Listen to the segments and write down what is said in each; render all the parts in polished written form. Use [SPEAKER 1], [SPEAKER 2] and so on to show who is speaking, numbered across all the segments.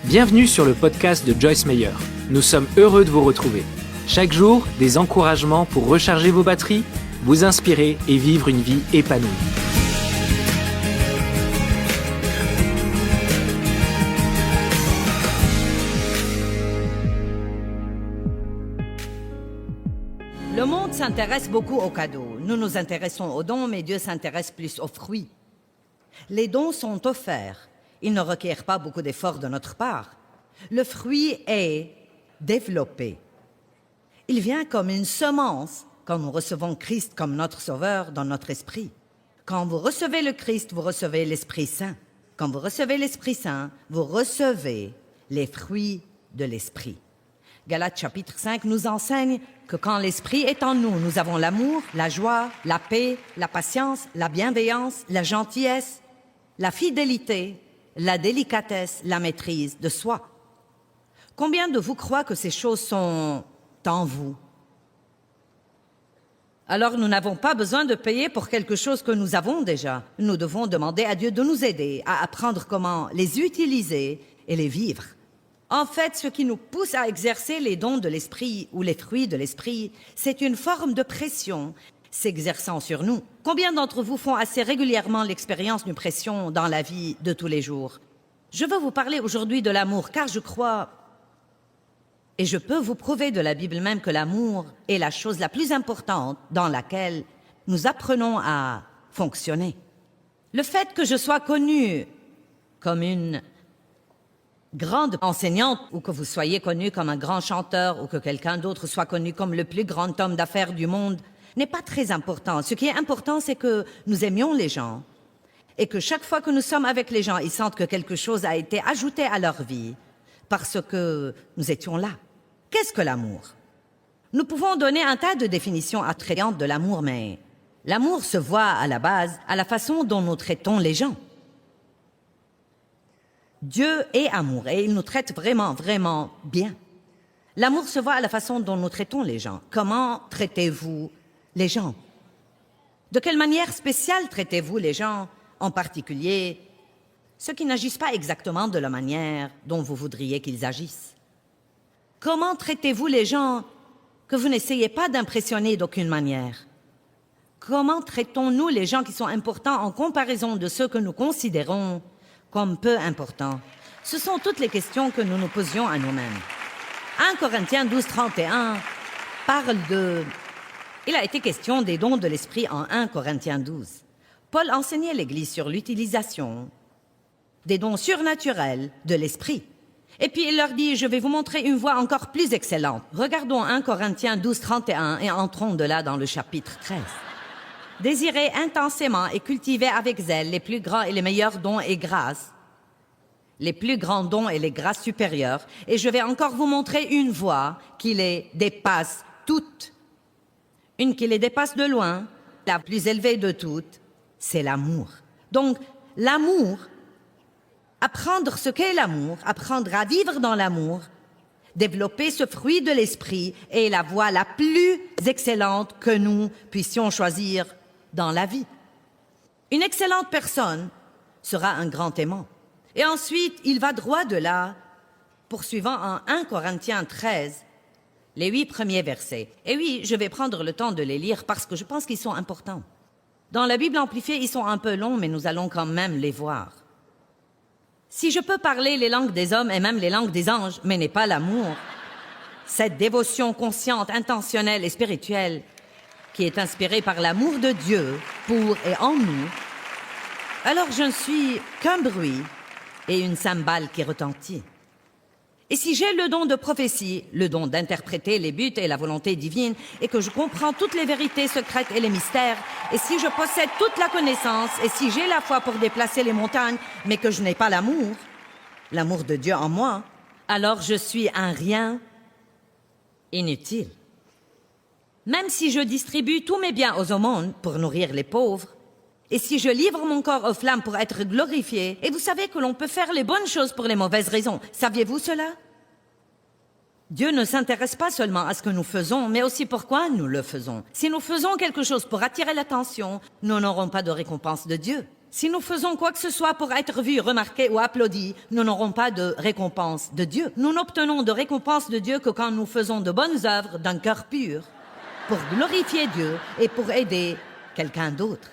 [SPEAKER 1] Bienvenue sur le podcast de Joyce Meyer. Nous sommes heureux de vous retrouver. Chaque jour, des encouragements pour recharger vos batteries, vous inspirer et vivre une vie épanouie.
[SPEAKER 2] Le monde s'intéresse beaucoup aux cadeaux. Nous nous intéressons aux dons, mais Dieu s'intéresse plus aux fruits. Les dons sont offerts. Ils ne requièrent pas beaucoup d'efforts de notre part. Le fruit est développé. Il vient comme une semence quand nous recevons Christ comme notre Sauveur dans notre esprit. Quand vous recevez le Christ, vous recevez l'Esprit Saint. Quand vous recevez l'Esprit Saint, vous recevez les fruits de l'Esprit. Galates chapitre 5 nous enseigne que quand l'Esprit est en nous, nous avons l'amour, la joie, la paix, la patience, la bienveillance, la gentillesse, la fidélité, la délicatesse, la maîtrise de soi. Combien de vous croient que ces choses sont en vous? Alors nous n'avons pas besoin de payer pour quelque chose que nous avons déjà. Nous devons demander à Dieu de nous aider à apprendre comment les utiliser et les vivre. En fait, ce qui nous pousse à exercer les dons de l'esprit ou les fruits de l'esprit, c'est une forme de pression s'exerçant sur nous. Combien d'entre vous font assez régulièrement l'expérience d'une pression dans la vie de tous les jours? Je veux vous parler aujourd'hui de l'amour, car je crois, et je peux vous prouver de la Bible même, que l'amour est la chose la plus importante dans laquelle nous apprenons à fonctionner. Le fait que je sois connue comme une grande enseignante, ou que vous soyez connu comme un grand chanteur, ou que quelqu'un d'autre soit connu comme le plus grand homme d'affaires du monde, n'est pas très important. Ce qui est important, c'est que nous aimions les gens et que chaque fois que nous sommes avec les gens, ils sentent que quelque chose a été ajouté à leur vie parce que nous étions là. Qu'est-ce que l'amour? Nous pouvons donner un tas de définitions attrayantes de l'amour, mais l'amour se voit à la base à la façon dont nous traitons les gens. Dieu est amour et il nous traite vraiment, vraiment bien. L'amour se voit à la façon dont nous traitons les gens. Comment traitez-vous les gens? De quelle manière spéciale traitez-vous les gens, en particulier ceux qui n'agissent pas exactement de la manière dont vous voudriez qu'ils agissent? Comment traitez-vous les gens que vous n'essayez pas d'impressionner d'aucune manière? Comment traitons-nous les gens qui sont importants en comparaison de ceux que nous considérons comme peu importants? Ce sont toutes les questions que nous nous posions à nous-mêmes. 1 Corinthiens 12, 31 parle de... Il a été question des dons de l'Esprit en 1 Corinthiens 12. Paul enseignait l'Église sur l'utilisation des dons surnaturels de l'Esprit. Et puis il leur dit, je vais vous montrer une voie encore plus excellente. Regardons 1 Corinthiens 12, 31 et entrons de là dans le chapitre 13. Désirez intensément et cultivez avec zèle les plus grands et les meilleurs dons et grâces, les plus grands dons et les grâces supérieures, et je vais encore vous montrer une voie qui les dépasse toutes. Une qui les dépasse de loin, la plus élevée de toutes, c'est l'amour. Donc, l'amour, apprendre ce qu'est l'amour, apprendre à vivre dans l'amour, développer ce fruit de l'esprit est la voie la plus excellente que nous puissions choisir dans la vie. Une excellente personne sera un grand aimant. Et ensuite, il va droit de là, poursuivant en 1 Corinthiens 13, les 8 premiers versets. Et oui, je vais prendre le temps de les lire parce que je pense qu'ils sont importants. Dans la Bible amplifiée, ils sont un peu longs, mais nous allons quand même les voir. Si je peux parler les langues des hommes et même les langues des anges, mais n'ai pas l'amour, cette dévotion consciente, intentionnelle et spirituelle qui est inspirée par l'amour de Dieu pour et en nous, alors je ne suis qu'un bruit et une cymbale qui retentit. Et si j'ai le don de prophétie, le don d'interpréter les buts et la volonté divine, et que je comprends toutes les vérités secrètes et les mystères, et si je possède toute la connaissance, et si j'ai la foi pour déplacer les montagnes, mais que je n'ai pas l'amour de Dieu en moi, alors je suis un rien inutile. Même si je distribue tous mes biens aux aumônes pour nourrir les pauvres, et si je livre mon corps aux flammes pour être glorifié, et vous savez que l'on peut faire les bonnes choses pour les mauvaises raisons, saviez-vous cela? Dieu ne s'intéresse pas seulement à ce que nous faisons, mais aussi pourquoi nous le faisons. Si nous faisons quelque chose pour attirer l'attention, nous n'aurons pas de récompense de Dieu. Si nous faisons quoi que ce soit pour être vus, remarqués ou applaudis, nous n'aurons pas de récompense de Dieu. Nous n'obtenons de récompense de Dieu que quand nous faisons de bonnes œuvres d'un cœur pur, pour glorifier Dieu et pour aider quelqu'un d'autre.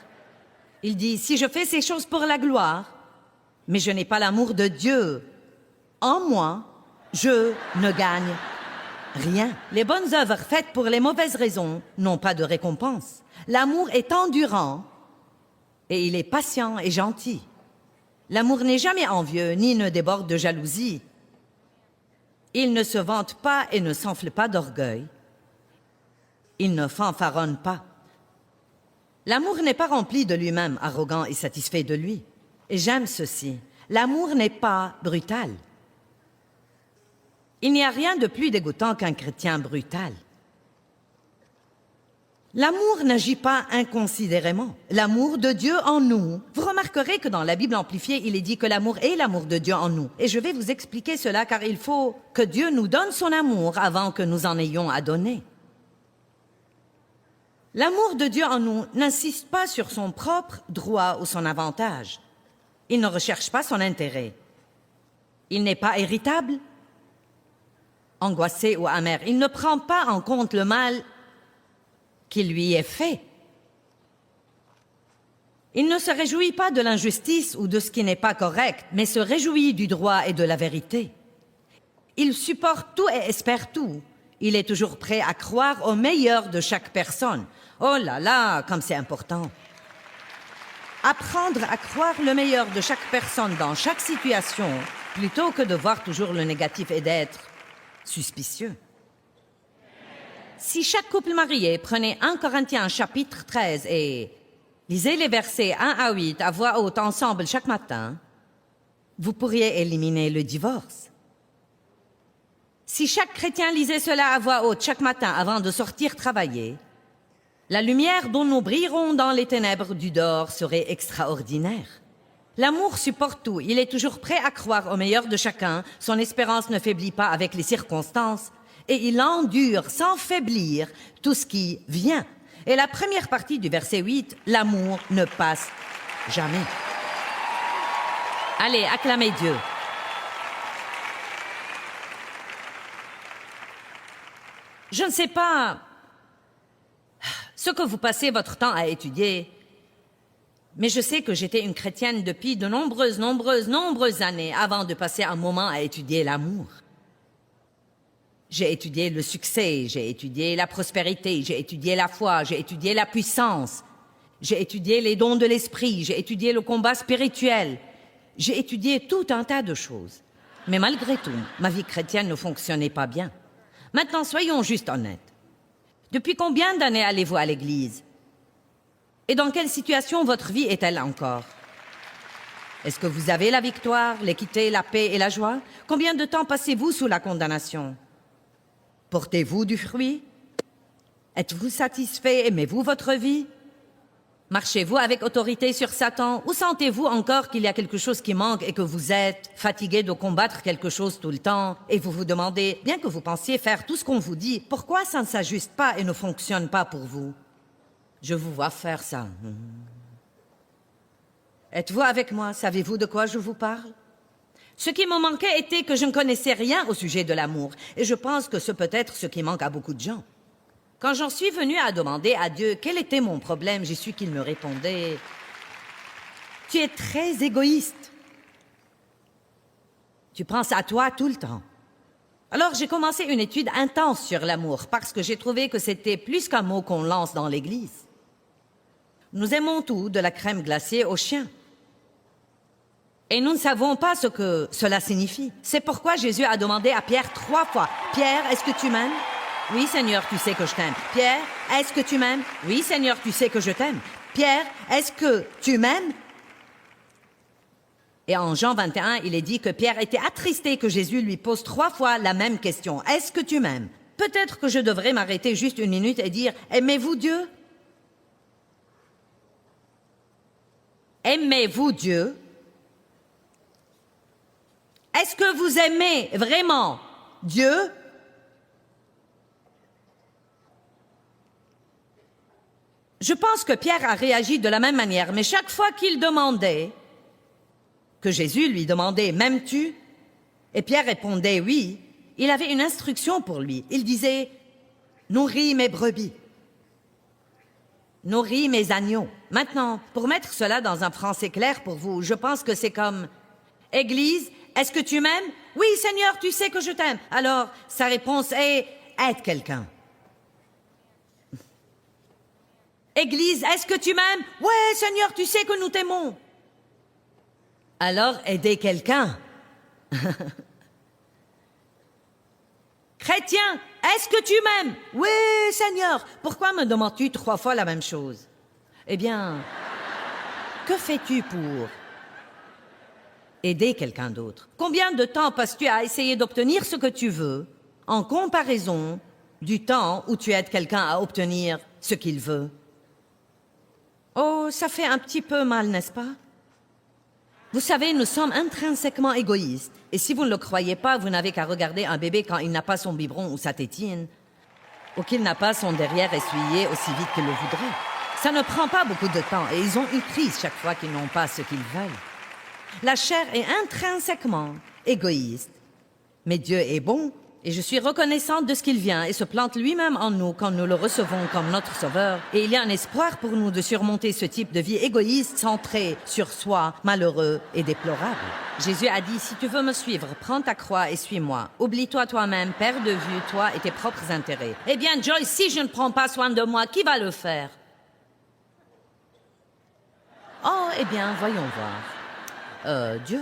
[SPEAKER 2] Il dit, si je fais ces choses pour la gloire, mais je n'ai pas l'amour de Dieu en moi, je ne gagne rien. Les bonnes œuvres faites pour les mauvaises raisons n'ont pas de récompense. L'amour est endurant et il est patient et gentil. L'amour n'est jamais envieux ni ne déborde de jalousie. Il ne se vante pas et ne s'enfle pas d'orgueil. Il ne fanfaronne pas. L'amour n'est pas rempli de lui-même, arrogant et satisfait de lui. Et j'aime ceci. L'amour n'est pas brutal. Il n'y a rien de plus dégoûtant qu'un chrétien brutal. L'amour n'agit pas inconsidérément. L'amour de Dieu en nous. Vous remarquerez que dans la Bible amplifiée, il est dit que l'amour est l'amour de Dieu en nous. Et je vais vous expliquer cela car il faut que Dieu nous donne son amour avant que nous en ayons à donner. L'amour de Dieu en nous n'insiste pas sur son propre droit ou son avantage. Il ne recherche pas son intérêt. Il n'est pas irritable, angoissé ou amer. Il ne prend pas en compte le mal qui lui est fait. Il ne se réjouit pas de l'injustice ou de ce qui n'est pas correct, mais se réjouit du droit et de la vérité. Il supporte tout et espère tout. Il est toujours prêt à croire au meilleur de chaque personne. Oh là là, comme c'est important. Apprendre à croire le meilleur de chaque personne dans chaque situation, plutôt que de voir toujours le négatif et d'être suspicieux. Si chaque couple marié prenait 1 Corinthiens chapitre 13 et lisait les versets 1 à 8 à voix haute ensemble chaque matin, vous pourriez éliminer le divorce. Si chaque chrétien lisait cela à voix haute chaque matin avant de sortir travailler, la lumière dont nous brillerons dans les ténèbres du dehors serait extraordinaire. L'amour supporte tout. Il est toujours prêt à croire au meilleur de chacun. Son espérance ne faiblit pas avec les circonstances. Et il endure sans faiblir tout ce qui vient. Et la première partie du verset 8, l'amour ne passe jamais. Allez, acclamez Dieu. Je ne sais pas ce que vous passez votre temps à étudier, mais je sais que j'étais une chrétienne depuis de nombreuses années avant de passer un moment à étudier l'amour. J'ai étudié le succès, j'ai étudié la prospérité, j'ai étudié la foi, j'ai étudié la puissance, j'ai étudié les dons de l'esprit, j'ai étudié le combat spirituel, j'ai étudié tout un tas de choses. Mais malgré tout, ma vie chrétienne ne fonctionnait pas bien. Maintenant, soyons juste honnêtes. Depuis combien d'années allez-vous à l'église? Et dans quelle situation votre vie est-elle encore? Est-ce que vous avez la victoire, l'équité, la paix et la joie? Combien de temps passez-vous sous la condamnation? Portez-vous du fruit? Êtes-vous satisfait? Aimez-vous votre vie? Marchez-vous avec autorité sur Satan? Ou sentez-vous encore qu'il y a quelque chose qui manque et que vous êtes fatigué de combattre quelque chose tout le temps? Et vous vous demandez, bien que vous pensiez faire tout ce qu'on vous dit, pourquoi ça ne s'ajuste pas et ne fonctionne pas pour vous? Je vous vois faire ça. Êtes-vous avec moi? Savez-vous de quoi je vous parle? Ce qui me manquait était que je ne connaissais rien au sujet de l'amour. Et je pense que ce peut être ce qui manque à beaucoup de gens. Quand j'en suis venue à demander à Dieu quel était mon problème, j'ai su qu'il me répondait « Tu es très égoïste. Tu penses à toi tout le temps. » Alors j'ai commencé une étude intense sur l'amour parce que j'ai trouvé que c'était plus qu'un mot qu'on lance dans l'église. Nous aimons tout, de la crème glacée aux chiens. Et nous ne savons pas ce que cela signifie. C'est pourquoi Jésus a demandé à Pierre 3 fois « Pierre, est-ce que tu m'aimes ?» « Oui, Seigneur, tu sais que je t'aime. »« Pierre, est-ce que tu m'aimes ?»« Oui, Seigneur, tu sais que je t'aime. »« Pierre, est-ce que tu m'aimes ?» Et en Jean 21, il est dit que Pierre était attristé que Jésus lui pose 3 fois la même question. « Est-ce que tu m'aimes ?» Peut-être que je devrais m'arrêter juste 1 minute et dire « Aimez-vous Dieu ?» Aimez-vous Dieu? Est-ce que vous aimez vraiment Dieu? Je pense que Pierre a réagi de la même manière, mais chaque fois qu'il demandait, que Jésus lui demandait « M'aimes-tu » et Pierre répondait « Oui », il avait une instruction pour lui. Il disait « Nourris mes brebis, nourris mes agneaux ». Maintenant, pour mettre cela dans un français clair pour vous, je pense que c'est comme « Église, est-ce que tu m'aimes ?»« Oui, Seigneur, tu sais que je t'aime. » Alors, sa réponse est « Aide quelqu'un. » Église, est-ce que tu m'aimes? Ouais, Seigneur, tu sais que nous t'aimons. Alors, aidez quelqu'un. Chrétien, est-ce que tu m'aimes? Oui, Seigneur. Pourquoi me demandes-tu 3 fois la même chose? Eh bien, que fais-tu pour aider quelqu'un d'autre? Combien de temps passes-tu à essayer d'obtenir ce que tu veux en comparaison du temps où tu aides quelqu'un à obtenir ce qu'il veut? Oh, ça fait un petit peu mal, n'est-ce pas? Vous savez, nous sommes intrinsèquement égoïstes. Et si vous ne le croyez pas, vous n'avez qu'à regarder un bébé quand il n'a pas son biberon ou sa tétine, ou qu'il n'a pas son derrière essuyé aussi vite qu'il le voudrait. Ça ne prend pas beaucoup de temps et ils ont une crise chaque fois qu'ils n'ont pas ce qu'ils veulent. La chair est intrinsèquement égoïste. Mais Dieu est bon et je suis reconnaissante de ce qu'il vient et se plante lui-même en nous quand nous le recevons comme notre sauveur. Et il y a un espoir pour nous de surmonter ce type de vie égoïste, centrée sur soi, malheureux et déplorable. Jésus a dit, si tu veux me suivre, prends ta croix et suis-moi. Oublie-toi toi-même, perds de vue toi et tes propres intérêts. Eh bien, Joyce, si je ne prends pas soin de moi, qui va le faire? Oh, eh bien, voyons voir. Dieu.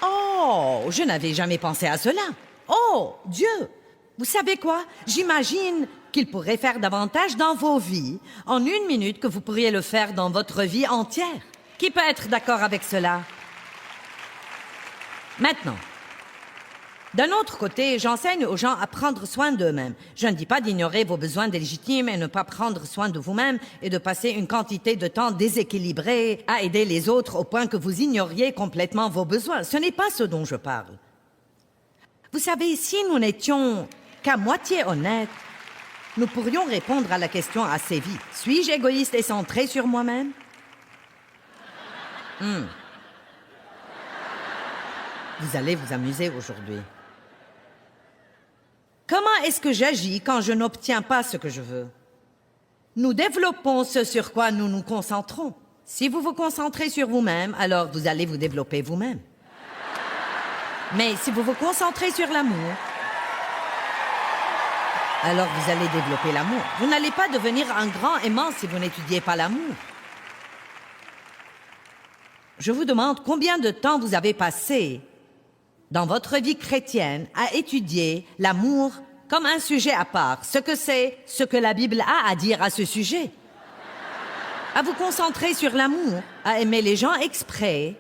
[SPEAKER 2] Oh, je n'avais jamais pensé à cela. Oh, Dieu! Vous savez quoi? J'imagine qu'il pourrait faire davantage dans vos vies en 1 minute que vous pourriez le faire dans votre vie entière. Qui peut être d'accord avec cela? Maintenant, d'un autre côté, j'enseigne aux gens à prendre soin d'eux-mêmes. Je ne dis pas d'ignorer vos besoins légitimes et ne pas prendre soin de vous-même et de passer une quantité de temps déséquilibré à aider les autres au point que vous ignoriez complètement vos besoins. Ce n'est pas ce dont je parle. Vous savez, si nous n'étions qu'à moitié honnêtes, nous pourrions répondre à la question assez vite. Suis-je égoïste et centré sur moi-même? Vous allez vous amuser aujourd'hui. Comment est-ce que j'agis quand je n'obtiens pas ce que je veux? Nous développons ce sur quoi nous nous concentrons. Si vous vous concentrez sur vous-même, alors vous allez vous développer vous-même. Mais si vous vous concentrez sur l'amour, alors vous allez développer l'amour. Vous n'allez pas devenir un grand aimant si vous n'étudiez pas l'amour. Je vous demande combien de temps vous avez passé dans votre vie chrétienne à étudier l'amour comme un sujet à part, ce que c'est, ce que la Bible a à dire à ce sujet. À vous concentrer sur l'amour, à aimer les gens exprès,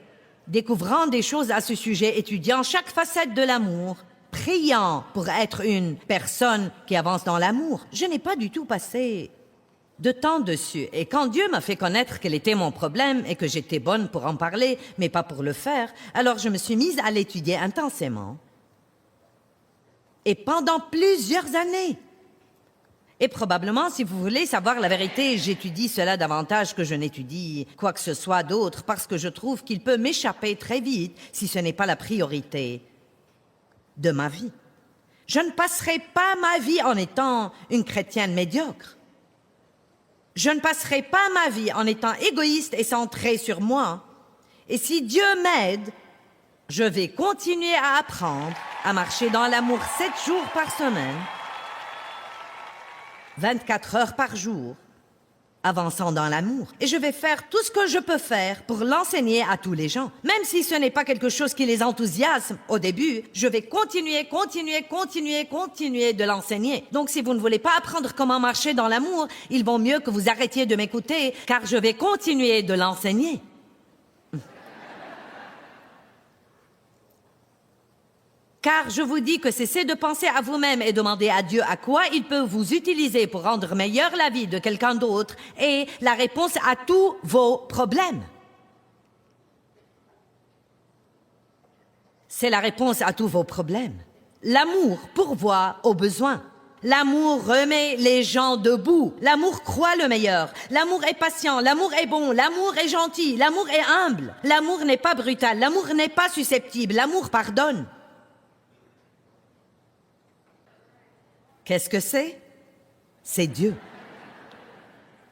[SPEAKER 2] découvrant des choses à ce sujet, étudiant chaque facette de l'amour, priant pour être une personne qui avance dans l'amour. Je n'ai pas du tout passé de temps dessus. Et quand Dieu m'a fait connaître quel était mon problème et que j'étais bonne pour en parler, mais pas pour le faire, alors je me suis mise à l'étudier intensément. Et pendant plusieurs années. Et probablement, si vous voulez savoir la vérité, j'étudie cela davantage que je n'étudie quoi que ce soit d'autre, parce que je trouve qu'il peut m'échapper très vite si ce n'est pas la priorité de ma vie. Je ne passerai pas ma vie en étant une chrétienne médiocre. Je ne passerai pas ma vie en étant égoïste et centrée sur moi. Et si Dieu m'aide, je vais continuer à apprendre à marcher dans l'amour 7 jours par semaine, 24 heures par jour, avançant dans l'amour. Et je vais faire tout ce que je peux faire pour l'enseigner à tous les gens. Même si ce n'est pas quelque chose qui les enthousiasme au début, je vais continuer de l'enseigner. Donc si vous ne voulez pas apprendre comment marcher dans l'amour, il vaut mieux que vous arrêtiez de m'écouter, car je vais continuer de l'enseigner. Car je vous dis que cessez de penser à vous-même et demandez à Dieu à quoi il peut vous utiliser pour rendre meilleure la vie de quelqu'un d'autre est la réponse à tous vos problèmes. C'est la réponse à tous vos problèmes. L'amour pourvoit aux besoins. L'amour remet les gens debout. L'amour croit le meilleur. L'amour est patient. L'amour est bon. L'amour est gentil. L'amour est humble. L'amour n'est pas brutal. L'amour n'est pas susceptible. L'amour pardonne. Qu'est-ce que c'est? C'est Dieu.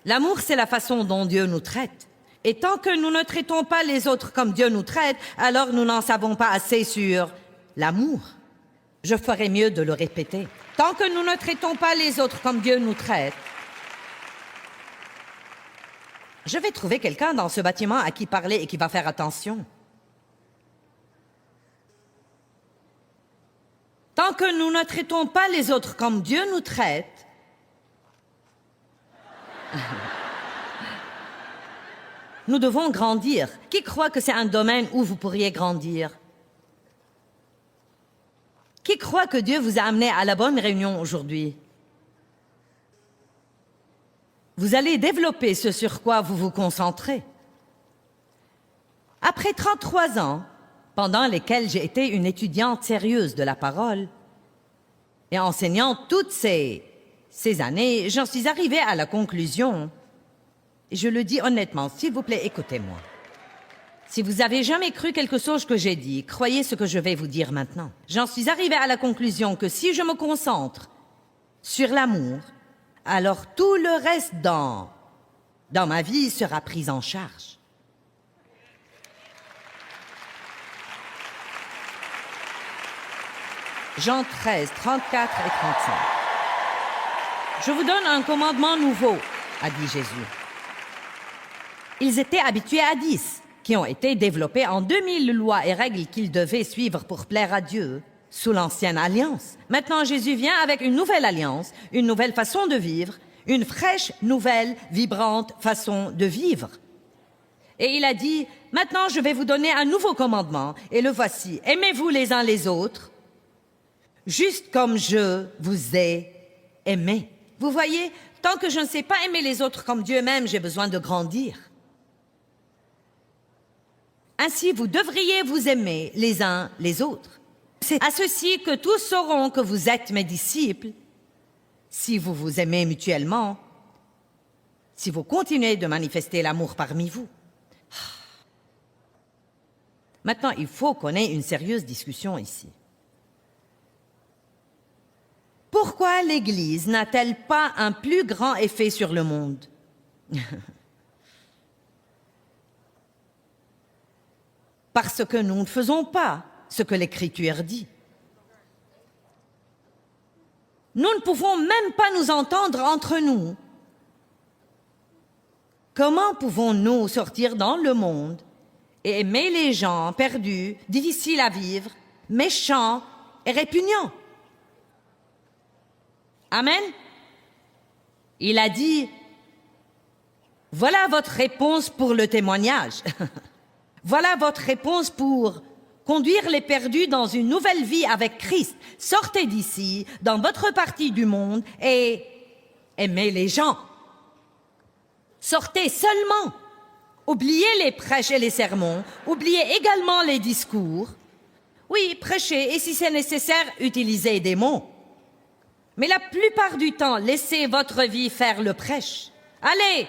[SPEAKER 2] L'amour, c'est la façon dont Dieu nous traite. Et tant que nous ne traitons pas les autres comme Dieu nous traite, alors nous n'en savons pas assez sur l'amour. Je ferais mieux de le répéter. Tant que nous ne traitons pas les autres comme Dieu nous traite, je vais trouver quelqu'un dans ce bâtiment à qui parler et qui va faire attention. Tant que nous ne traitons pas les autres comme Dieu nous traite, nous devons grandir. Qui croit que c'est un domaine où vous pourriez grandir? Qui croit que Dieu vous a amené à la bonne réunion aujourd'hui? Vous allez développer ce sur quoi vous vous concentrez. Après 33 ans, pendant lesquels j'ai été une étudiante sérieuse de la parole, et enseignant toutes ces années, j'en suis arrivée à la conclusion, et je le dis honnêtement, s'il vous plaît, écoutez-moi. Si vous avez jamais cru quelque chose que j'ai dit, croyez ce que je vais vous dire maintenant. J'en suis arrivée à la conclusion que si je me concentre sur l'amour, alors tout le reste dans ma vie sera pris en charge. Jean 13, 34 et 35. Je vous donne un commandement nouveau, a dit Jésus. Ils étaient habitués à 10, qui ont été développés en 2000 lois et règles qu'ils devaient suivre pour plaire à Dieu sous l'ancienne alliance. Maintenant, Jésus vient avec une nouvelle alliance, une nouvelle façon de vivre, une fraîche, nouvelle, vibrante façon de vivre. Et il a dit, maintenant je vais vous donner un nouveau commandement, et le voici, aimez-vous les uns les autres, juste comme je vous ai aimé. Vous voyez, tant que je ne sais pas aimer les autres comme Dieu m'aime, j'ai besoin de grandir. Ainsi, vous devriez vous aimer les uns les autres. C'est à ceci que tous sauront que vous êtes mes disciples, si vous vous aimez mutuellement, si vous continuez de manifester l'amour parmi vous. Maintenant, il faut qu'on ait une sérieuse discussion ici. Pourquoi l'Église n'a-t-elle pas un plus grand effet sur le monde? Parce que nous ne faisons pas ce que l'Écriture dit. Nous ne pouvons même pas nous entendre entre nous. Comment pouvons-nous sortir dans le monde et aimer les gens perdus, difficiles à vivre, méchants et répugnants? Amen. Il a dit, voilà votre réponse pour le témoignage. Voilà votre réponse pour conduire les perdus dans une nouvelle vie avec Christ. Sortez d'ici, dans votre partie du monde, et aimez les gens. Sortez seulement. Oubliez les prêches et les sermons. Oubliez également les discours. Oui, prêchez, et si c'est nécessaire, utilisez des mots. Mais la plupart du temps, laissez votre vie faire le prêche. Allez!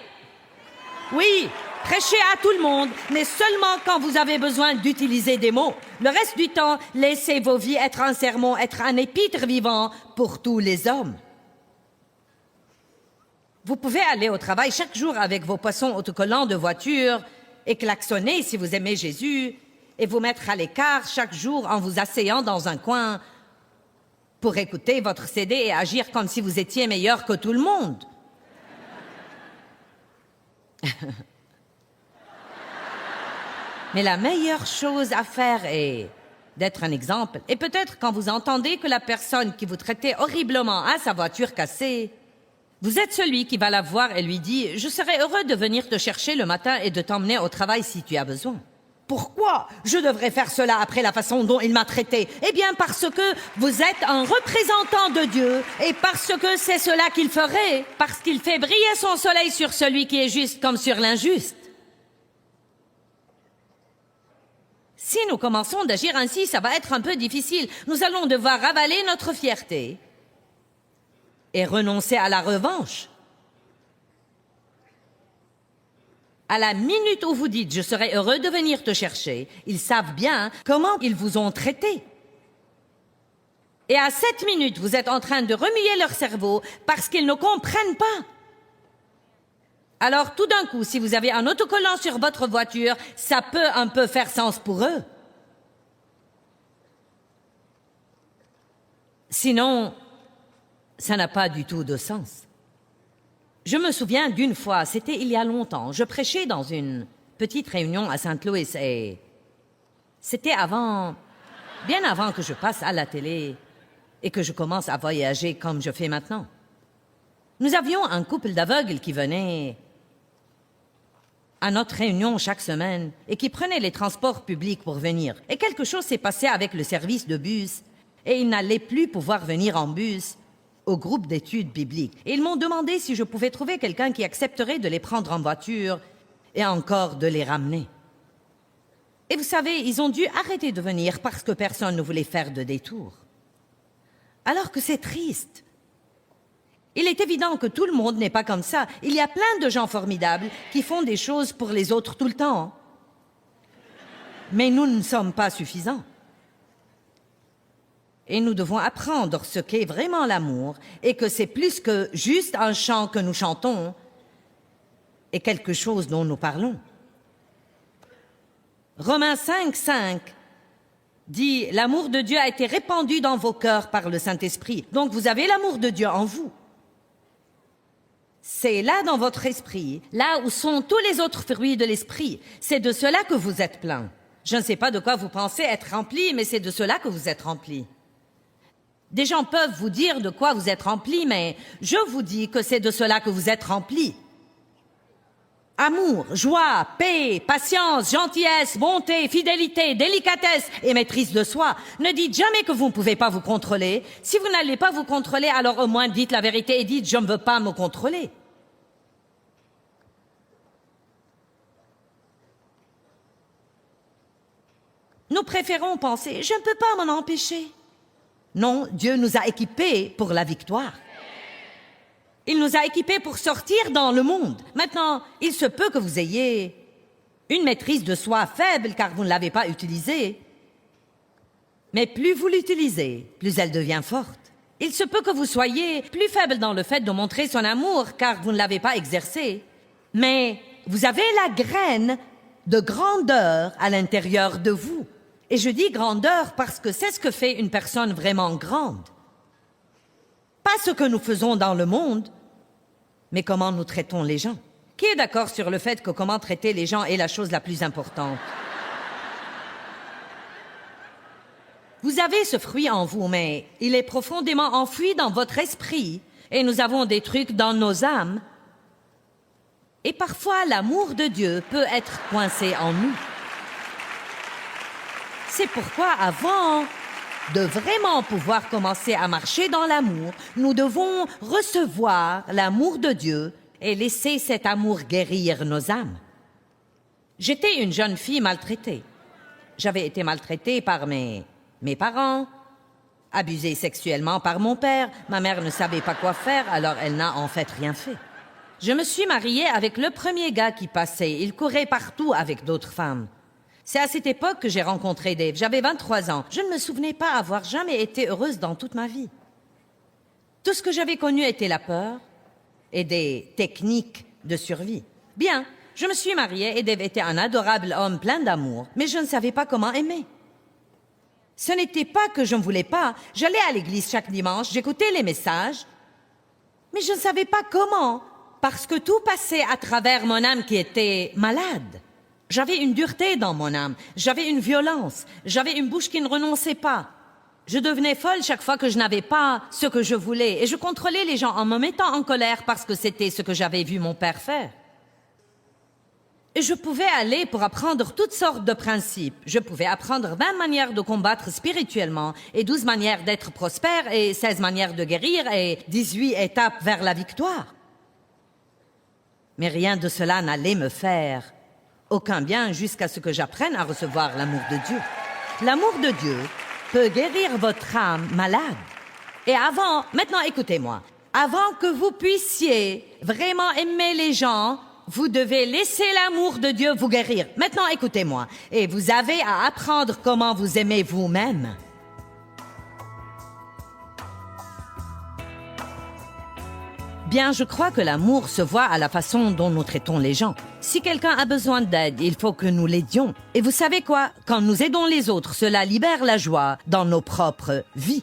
[SPEAKER 2] Oui, prêchez à tout le monde, mais seulement quand vous avez besoin d'utiliser des mots. Le reste du temps, laissez vos vies être un sermon, être un épître vivant pour tous les hommes. Vous pouvez aller au travail chaque jour avec vos poissons autocollants de voiture et klaxonner si vous aimez Jésus et vous mettre à l'écart chaque jour en vous asseyant dans un coin pour écouter votre CD et agir comme si vous étiez meilleur que tout le monde. Mais la meilleure chose à faire est d'être un exemple. Et peut-être quand vous entendez que la personne qui vous traitait horriblement a sa voiture cassée, vous êtes celui qui va la voir et lui dit « Je serais heureux de venir te chercher le matin et de t'emmener au travail si tu as besoin. » Pourquoi je devrais faire cela après la façon dont il m'a traité? Eh bien parce que vous êtes un représentant de Dieu et parce que c'est cela qu'il ferait, parce qu'il fait briller son soleil sur celui qui est juste comme sur l'injuste. Si nous commençons d'agir ainsi, ça va être un peu difficile. Nous allons devoir avaler notre fierté et renoncer à la revanche. À la minute où vous dites « je serai heureux de venir te chercher », ils savent bien comment ils vous ont traité. Et à cette minute, vous êtes en train de remuer leur cerveau parce qu'ils ne comprennent pas. Alors tout d'un coup, si vous avez un autocollant sur votre voiture, ça peut un peu faire sens pour eux. Sinon, ça n'a pas du tout de sens. Je me souviens d'une fois, c'était il y a longtemps, je prêchais dans une petite réunion à Saint-Louis et c'était bien avant que je passe à la télé et que je commence à voyager comme je fais maintenant. Nous avions un couple d'aveugles qui venait à notre réunion chaque semaine et qui prenait les transports publics pour venir. Et quelque chose s'est passé avec le service de bus et ils n'allaient plus pouvoir venir en bus au groupe d'études bibliques. Et ils m'ont demandé si je pouvais trouver quelqu'un qui accepterait de les prendre en voiture et encore de les ramener. Et vous savez, ils ont dû arrêter de venir parce que personne ne voulait faire de détour. Alors que c'est triste. Il est évident que tout le monde n'est pas comme ça. Il y a plein de gens formidables qui font des choses pour les autres tout le temps. Mais nous ne sommes pas suffisants. Et nous devons apprendre ce qu'est vraiment l'amour et que c'est plus que juste un chant que nous chantons et quelque chose dont nous parlons. Romains 5:5 dit « L'amour de Dieu a été répandu dans vos cœurs par le Saint-Esprit. » Donc vous avez l'amour de Dieu en vous. C'est là dans votre esprit, là où sont tous les autres fruits de l'esprit. C'est de cela que vous êtes plein. Je ne sais pas de quoi vous pensez être rempli, mais c'est de cela que vous êtes rempli. Des gens peuvent vous dire de quoi vous êtes rempli, mais je vous dis que c'est de cela que vous êtes rempli. Amour, joie, paix, patience, gentillesse, bonté, fidélité, délicatesse et maîtrise de soi. Ne dites jamais que vous ne pouvez pas vous contrôler. Si vous n'allez pas vous contrôler, alors au moins dites la vérité et dites « je ne veux pas me contrôler ». Nous préférons penser « je ne peux pas m'en empêcher ». Non, Dieu nous a équipés pour la victoire. Il nous a équipés pour sortir dans le monde. Maintenant, il se peut que vous ayez une maîtrise de soi faible car vous ne l'avez pas utilisée. Mais plus vous l'utilisez, plus elle devient forte. Il se peut que vous soyez plus faible dans le fait de montrer son amour car vous ne l'avez pas exercé. Mais vous avez la graine de grandeur à l'intérieur de vous. Et je dis grandeur parce que c'est ce que fait une personne vraiment grande. Pas ce que nous faisons dans le monde, mais comment nous traitons les gens. Qui est d'accord sur le fait que comment traiter les gens est la chose la plus importante? Vous avez ce fruit en vous, mais il est profondément enfoui dans votre esprit et nous avons des trucs dans nos âmes. Et parfois, l'amour de Dieu peut être coincé en nous. C'est pourquoi, avant de vraiment pouvoir commencer à marcher dans l'amour, nous devons recevoir l'amour de Dieu et laisser cet amour guérir nos âmes. J'étais une jeune fille maltraitée. J'avais été maltraitée par mes parents, abusée sexuellement par mon père. Ma mère ne savait pas quoi faire, alors elle n'a en fait rien fait. Je me suis mariée avec le premier gars qui passait. Il courait partout avec d'autres femmes. C'est à cette époque que j'ai rencontré Dave. J'avais 23 ans. Je ne me souvenais pas avoir jamais été heureuse dans toute ma vie. Tout ce que j'avais connu était la peur et des techniques de survie. Bien, je me suis mariée et Dave était un adorable homme plein d'amour, mais je ne savais pas comment aimer. Ce n'était pas que je ne voulais pas. J'allais à l'église chaque dimanche, j'écoutais les messages, mais je ne savais pas comment, parce que tout passait à travers mon âme qui était malade. J'avais une dureté dans mon âme, j'avais une violence, j'avais une bouche qui ne renonçait pas. Je devenais folle chaque fois que je n'avais pas ce que je voulais et je contrôlais les gens en me mettant en colère parce que c'était ce que j'avais vu mon père faire. Et je pouvais aller pour apprendre toutes sortes de principes. Je pouvais apprendre 20 manières de combattre spirituellement et 12 manières d'être prospère et 16 manières de guérir et 18 étapes vers la victoire. Mais rien de cela n'allait me faire aucun bien jusqu'à ce que j'apprenne à recevoir l'amour de Dieu. L'amour de Dieu peut guérir votre âme malade. Et maintenant écoutez-moi, Avant que vous puissiez vraiment aimer les gens, vous devez laisser l'amour de Dieu vous guérir. Maintenant, écoutez-moi. Et vous avez à apprendre comment vous aimez vous-même. Bien, je crois que l'amour se voit à la façon dont nous traitons les gens. Si quelqu'un a besoin d'aide, il faut que nous l'aidions. Et vous savez quoi? Quand nous aidons les autres, cela libère la joie dans nos propres vies.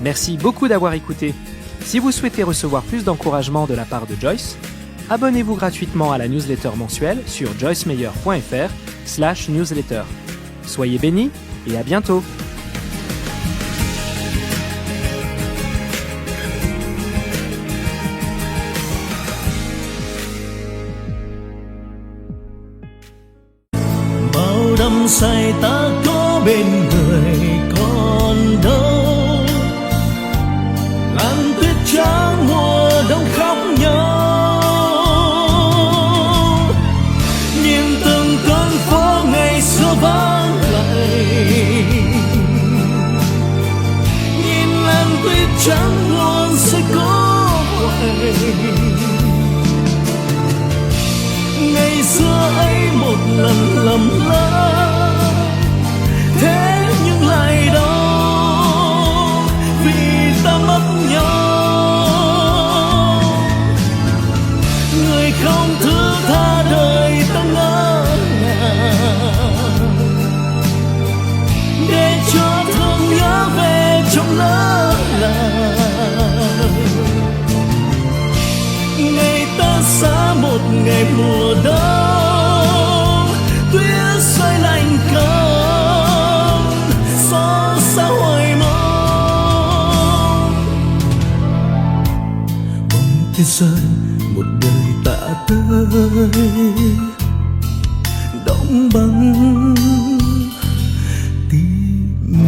[SPEAKER 1] Merci beaucoup d'avoir écouté. Si vous souhaitez recevoir plus d'encouragement de la part de Joyce, abonnez-vous gratuitement à la newsletter mensuelle sur joycemeyer.fr/newsletter. Soyez bénis et à bientôt.
[SPEAKER 3] Bao đắm say ta có bên người còn đâu, làn tuyết trắng mùa đông khóc nhau, nhìn từng con phố ngày xưa vắng lặng, nhìn làn tuyết trắng luôn sẽ có quay. Ngày xưa ấy một lần lầm lỡ, thế nhưng lại đâu vì ta mất nhau. Người không thứ tha đời ta ngỡ ngàng, để cho thương nhớ về trong lỡ làng. Ngày ta xa một ngày mùa đông, tuyết rơi lạnh cấm, xót xa hoài mong. Bóng tuyết rơi một đời ta tới, đóng băng tim mình.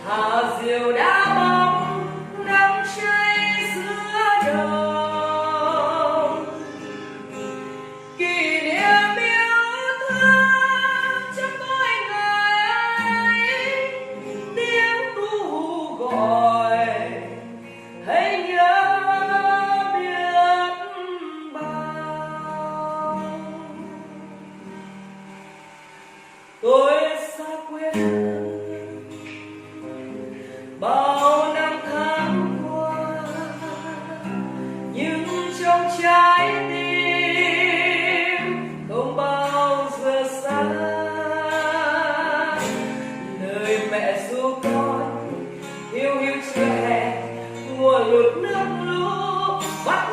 [SPEAKER 4] hào diều đã bóng nắng cháy giữa đồng kỷ niệm yêu thương trong mỗi ngày tiếng ru gọi hãy nhớ biết bao tôi xa quê bao năm tháng qua nhưng trong trái tim không bao giờ xa lời mẹ ru con hiu hiu chưa hè mùa lụt nước lũ bắt